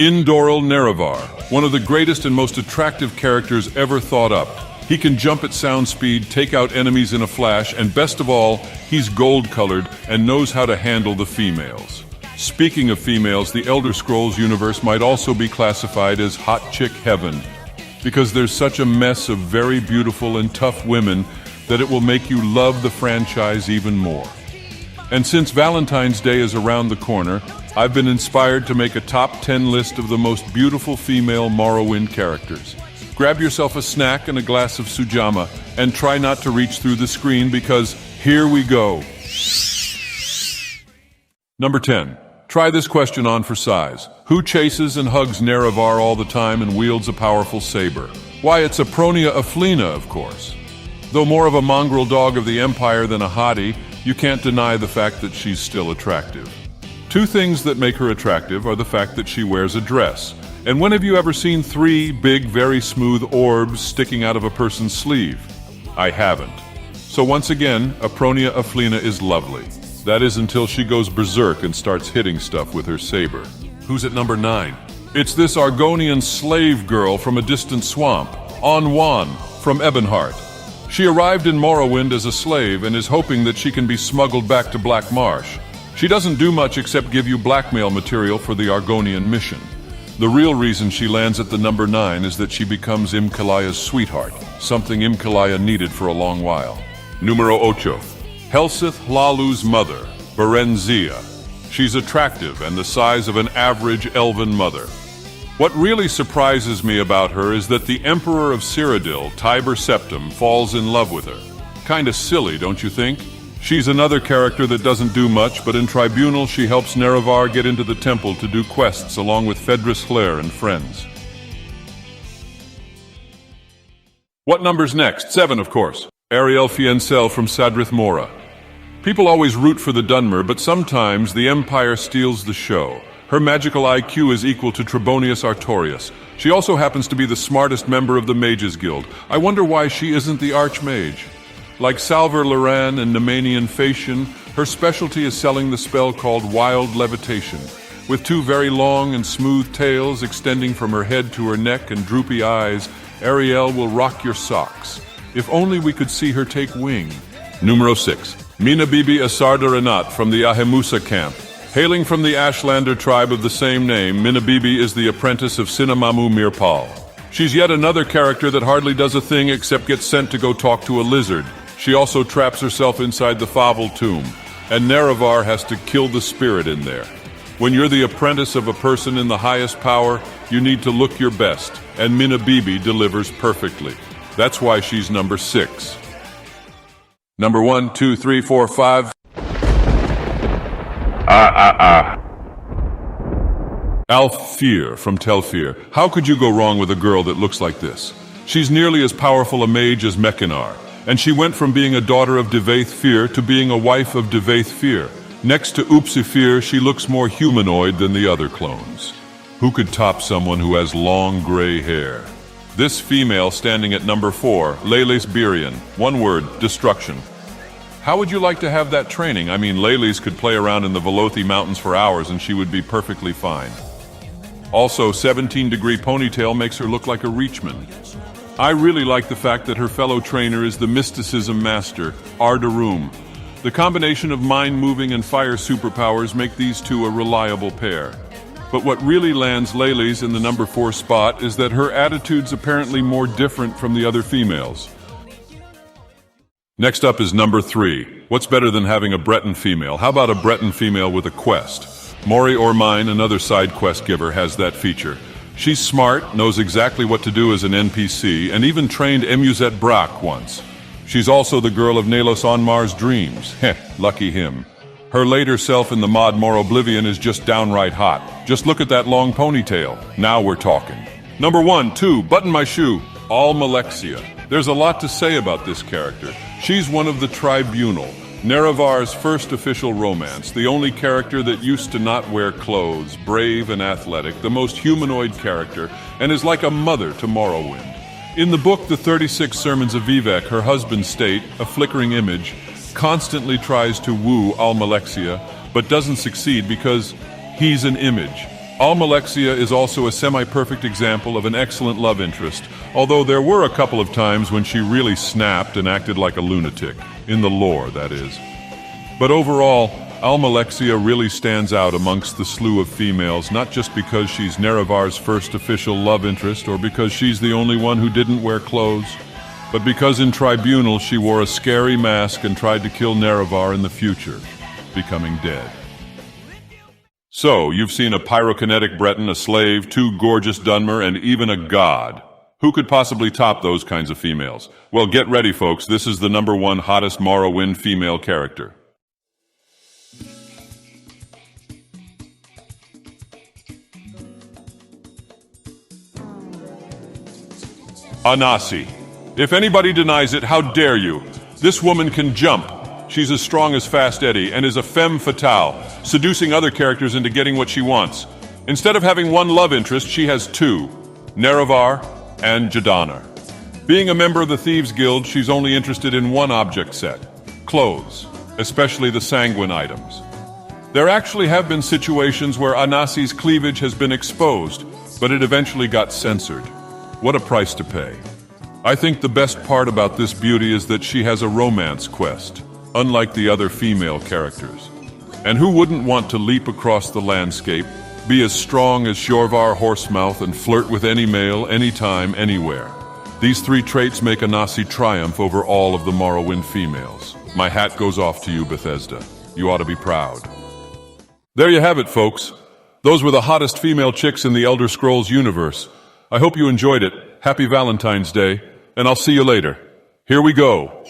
Indoral Nerevar, one of the greatest and most attractive characters ever thought up. He can jump at sound speed, take out enemies in a flash, and best of all, he's gold-colored and knows how to handle the females. Speaking of females, the Elder Scrolls universe might also be classified as hot chick heaven, because there's such a mess of very beautiful and tough women that it will make you love the franchise even more. And since Valentine's Day is around the corner, I've been inspired to make a top 10 list of the most beautiful female Morrowind characters. Grab yourself a snack and a glass of sujama, and try not to reach through the screen because here we go. Number 10. Try this question on for size. Who chases and hugs Nerevar all the time and wields a powerful saber? Why, it's Apronia Aflina, of course. Though more of a mongrel dog of the Empire than a hottie, you can't deny the fact that she's still attractive. Two things that make her attractive are the fact that she wears a dress. And when have you ever seen 3 big, very smooth orbs sticking out of a person's sleeve? I haven't. So once again, Apronia Aflina is lovely. That is until she goes berserk and starts hitting stuff with her saber. Who's at number 9? It's this Argonian slave girl from a distant swamp, Anwan from Ebonheart. She arrived in Morrowind as a slave and is hoping that she can be smuggled back to Black Marsh. She doesn't do much except give you blackmail material for the Argonian mission. The real reason she lands at the number 9 is that she becomes Imkalaya's sweetheart, something Imkalaya needed for a long while. Numero 8. Helseth Hlalu's mother, Berenzia. She's attractive and the size of an average elven mother. What really surprises me about her is that the Emperor of Cyrodiil, Tiber Septim, falls in love with her. Kinda silly, don't you think? She's another character that doesn't do much, but in Tribunal she helps Nerevar get into the temple to do quests along with Fedris Hlair and friends. What number's next? 7, of course. Ariel Fiencel from Sadrith Mora. People always root for the Dunmer, but sometimes the Empire steals the show. Her magical IQ is equal to Trebonius Artorius. She also happens to be the smartest member of the Mages Guild. I wonder why she isn't the Archmage. Like Salver Loran and Nemanian Phasian, her specialty is selling the spell called Wild Levitation. With 2 very long and smooth tails extending from her head to her neck and droopy eyes, Ariel will rock your socks. If only we could see her take wing. Numero 6. Mina Bibi Asarda Renat from the Ahemusa camp. Hailing from the Ashlander tribe of the same name, Mina Bibi is the apprentice of Sinamamu Mirpal. She's yet another character that hardly does a thing except get sent to go talk to a lizard. She also traps herself inside the Favel tomb, and Nerevar has to kill the spirit in there. When you're the apprentice of a person in the highest power, you need to look your best, and Mina Bibi delivers perfectly. That's why she's number 6. Number 1, 2, 3, 4, 5. Alfir from Telfir. How could you go wrong with a girl that looks like this? She's nearly as powerful a mage as Mekinar, and she went from being a daughter of Devaith Fyr to being a wife of Devaith Fyr. Next to Upsifir, she looks more humanoid than the other clones. Who could top someone who has long gray hair? This female standing at number 4, Leylis Birion. One word, destruction. How would you like to have that training? I mean, Leylis could play around in the Velothi Mountains for hours and she would be perfectly fine. Also, 17-degree ponytail makes her look like a Reachman. I really like the fact that her fellow trainer is the mysticism master, Ardarum. The combination of mind-moving and fire superpowers make these two a reliable pair. But what really lands Leylis in the number 4 spot is that her attitude's apparently more different from the other females. Next up is number 3. What's better than having a Breton female? How about a Breton female with a quest? Mori Ormine, another side quest giver, has that feature. She's smart, knows exactly what to do as an NPC, and even trained Emuzet Brak once. She's also the girl of Nalos Onmar's dreams. Heh, lucky him. Her later self in the mod More Oblivion is just downright hot. Just look at that long ponytail. Now we're talking. Number 1, 2, button my shoe. Almalexia. There's a lot to say about this character. She's one of the Tribunal, Nerevar's first official romance, the only character that used to not wear clothes, brave and athletic, the most humanoid character, and is like a mother to Morrowind. In the book The 36 Sermons of Vivek, her husband State, a flickering image, constantly tries to woo Almalexia, but doesn't succeed because he's an image. Almalexia is also a semi-perfect example of an excellent love interest, although there were a couple of times when she really snapped and acted like a lunatic. In the lore, that is. But overall, Almalexia really stands out amongst the slew of females, not just because she's Nerevar's first official love interest or because she's the only one who didn't wear clothes, but because in Tribunal she wore a scary mask and tried to kill Nerevar in the future, becoming dead. So, you've seen a pyrokinetic Breton, a slave, two gorgeous Dunmer, and even a god. Who could possibly top those kinds of females? Well, get ready, folks. This is the #1 hottest Morrowind female character. Anasi. If anybody denies it, how dare you? This woman can jump. She's as strong as Fast Eddie and is a femme fatale, seducing other characters into getting what she wants. Instead of having one love interest, she has two, Nerevar and Jadanar. Being a member of the Thieves Guild, she's only interested in one object set, clothes, especially the sanguine items. There actually have been situations where Anasi's cleavage has been exposed, but it eventually got censored. What a price to pay. I think the best part about this beauty is that she has a romance quest, unlike the other female characters. And who wouldn't want to leap across the landscape, be as strong as Shorvar Horsemouth, and flirt with any male, anytime, anywhere? These three traits make Anasi triumph over all of the Morrowind females. My hat goes off to you, Bethesda. You ought to be proud. There you have it, folks. Those were the hottest female chicks in the Elder Scrolls universe. I hope you enjoyed it. Happy Valentine's Day, and I'll see you later. Here we go.